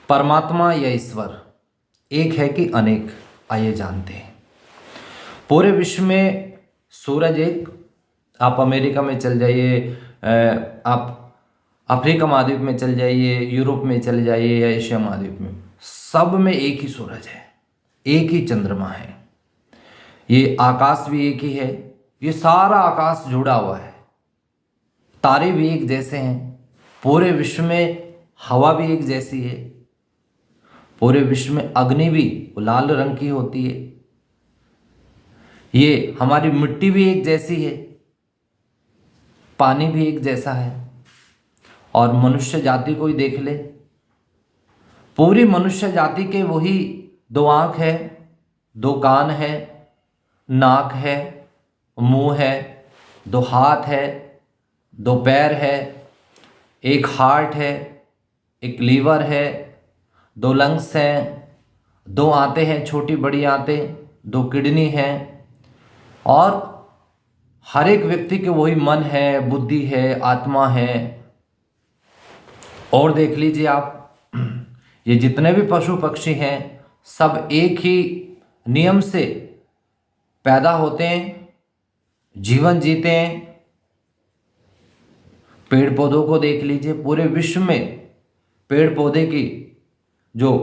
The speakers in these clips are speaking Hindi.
परमात्मा या ईश्वर एक है कि अनेक, आइए जानते हैं। पूरे विश्व में सूरज एक, आप अमेरिका में चल जाइए, आप अफ्रीका महाद्वीप में चल जाइए, यूरोप में चले जाइए या एशिया महाद्वीप में, सब में एक ही सूरज है, एक ही चंद्रमा है। ये आकाश भी एक ही है, ये सारा आकाश जुड़ा हुआ है, तारे भी एक जैसे हैं, पूरे विश्व में हवा भी एक जैसी है, पूरे विश्व में अग्नि भी लाल रंग की होती है, ये हमारी मिट्टी भी एक जैसी है, पानी भी एक जैसा है। और मनुष्य जाति को ही देख ले, पूरी मनुष्य जाति के वही 2 आंख है, 2 कान है, नाक है, मुंह है, 2 हाथ है, 2 पैर है, 1 हार्ट है, 1 लीवर है, 2 लंग्स हैं, 2 आंतें हैं, छोटी बड़ी आंतें, 2 किडनी हैं, और हर एक व्यक्ति के वही मन है, बुद्धि है, आत्मा है। और देख लीजिए आप, ये जितने भी पशु पक्षी हैं सब एक ही नियम से पैदा होते हैं, जीवन जीते हैं। पेड़ पौधों को देख लीजिए, पूरे विश्व में पेड़ पौधे की जो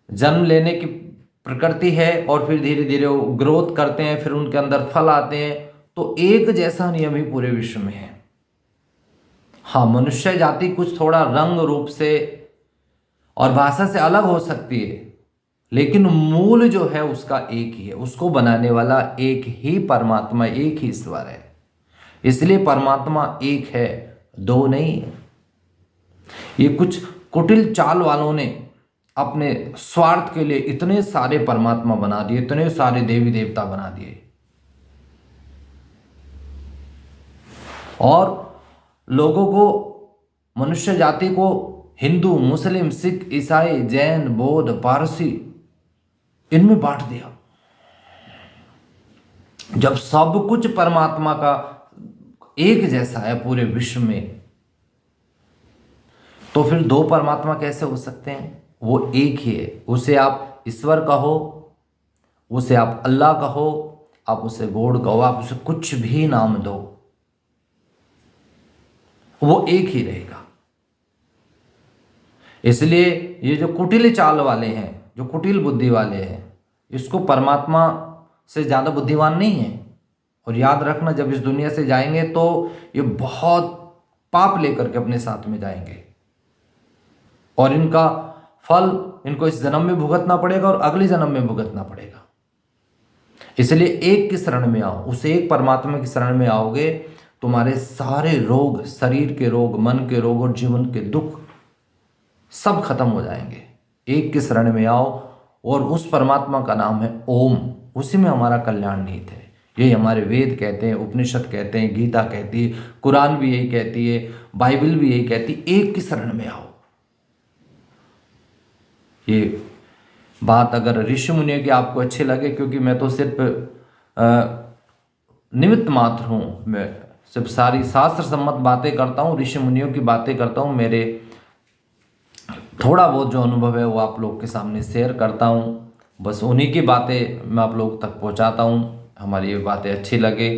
जन्म लेने की प्रकृति है और फिर धीरे धीरे वो ग्रोथ करते हैं, फिर उनके अंदर फल आते हैं, तो एक जैसा नियम ही पूरे विश्व में है। हाँ, मनुष्य जाति कुछ थोड़ा रंग रूप से और भाषा से अलग हो सकती है, लेकिन मूल जो है उसका एक ही है, उसको बनाने वाला एक ही परमात्मा, एक ही ईश्वर है। इसलिए परमात्मा एक है, 2 नहीं है। ये कुछ कुटिल चाल वालों ने अपने स्वार्थ के लिए इतने सारे परमात्मा बना दिए, इतने सारे देवी देवता बना दिए, और लोगों को, मनुष्य जाति को हिंदू, मुस्लिम, सिख, ईसाई, जैन, बौद्ध, पारसी इनमें बांट दिया। जब सब कुछ परमात्मा का एक जैसा है पूरे विश्व में, तो फिर 2 परमात्मा कैसे हो सकते हैं? वो एक ही है। उसे आप ईश्वर कहो, उसे आप अल्लाह कहो, आप उसे गॉड कहो, आप उसे कुछ भी नाम दो, वो एक ही रहेगा। इसलिए ये जो कुटिल चाल वाले हैं, जो कुटिल बुद्धि वाले हैं, इसको परमात्मा से ज़्यादा बुद्धिमान नहीं है। और याद रखना, जब इस दुनिया से जाएंगे तो ये बहुत पाप लेकर के अपने साथ में जाएंगे, और इनका फल इनको इस जन्म में भुगतना पड़ेगा और अगले जन्म में भुगतना पड़ेगा। इसलिए एक की शरण में आओ, उस एक परमात्मा की शरण में आओगे, तुम्हारे सारे रोग, शरीर के रोग, मन के रोग और जीवन के दुख सब खत्म हो जाएंगे। एक की शरण में आओ, और उस परमात्मा का नाम है ओम, उसी में हमारा कल्याण निहित है। यही हमारे वेद कहते हैं, उपनिषद कहते हैं, गीता कहती है, कुरान भी यही कहती है, बाइबल भी यही कहती है, एक की शरण में आओ। ये बात अगर ऋषि मुनियों की आपको अच्छी लगे, क्योंकि मैं तो सिर्फ निमित्त मात्र हूँ, मैं सिर्फ सारी शास्त्र सम्मत बातें करता हूँ, ऋषि मुनियों की बातें करता हूँ, मेरे थोड़ा बहुत जो अनुभव है वो आप लोग के सामने शेयर करता हूँ, बस उन्हीं की बातें मैं आप लोग तक पहुँचाता हूँ। हमारी ये बातें अच्छी लगे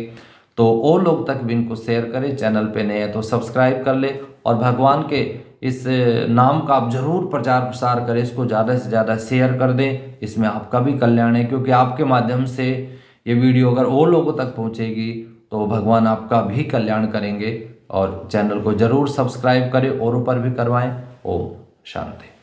तो और लोग तक भी इनको शेयर करें। चैनल पे नए हैं तो सब्सक्राइब कर ले, और भगवान के इस नाम का आप जरूर प्रचार प्रसार करें, इसको ज़्यादा से ज़्यादा शेयर कर दें। इसमें आपका भी कल्याण है, क्योंकि आपके माध्यम से ये वीडियो अगर और लोगों तक पहुंचेगी तो भगवान आपका भी कल्याण करेंगे। और चैनल को जरूर सब्सक्राइब करें और ऊपर भी करवाएं। ओम शांति।